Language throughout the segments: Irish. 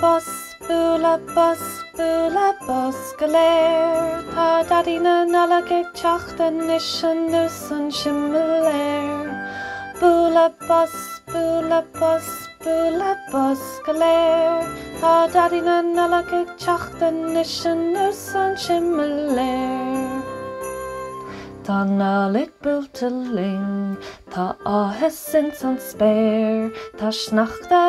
bula bus galer. Ta dadina nalagig chachten nischen nusen shimmeler. Bula bus galer. Ta dadina nalagig chachten nischen nusen shimmeler. Ta nalig bulteling, ta ahesins an spare, ta snachta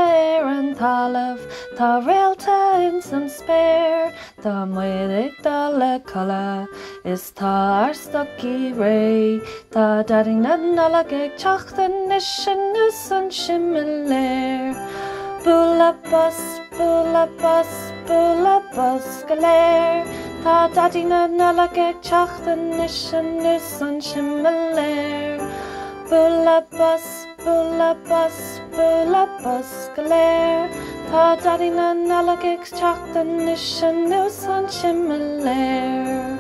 an talav, ta realta ins an spare, ta moedig dala kala, is ta arstaki ray, ta daring na nalagig chachtan nishan nusan shimmeler. Bula bus galer. Ta dadina nalagig chachten nishan nusan shimmeler. Bula bus galer. Ta dadina nalagig chachten nishan nusan shimmeler.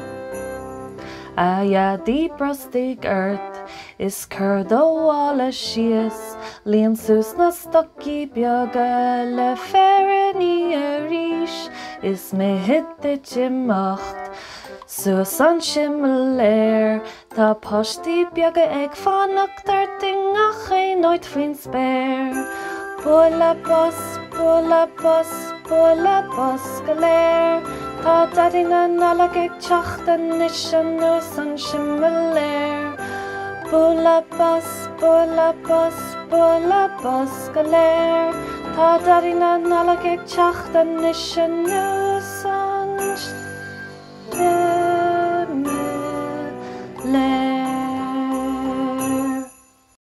Aya di brustig earth is curdo alla shias. Lian sus na stokki bjöga le fereni a rish. Is me hitte gemacht. Sus an shimmeler. Ta pashti bjöga eg fanak dar ding ach ei nooit fin spare. Bula bus galer. Ta dadina nalagig chachten nishan nusan shimmeler. Bula bus galer. Ta dadina nalagig chachten nishan nusan shimmeler.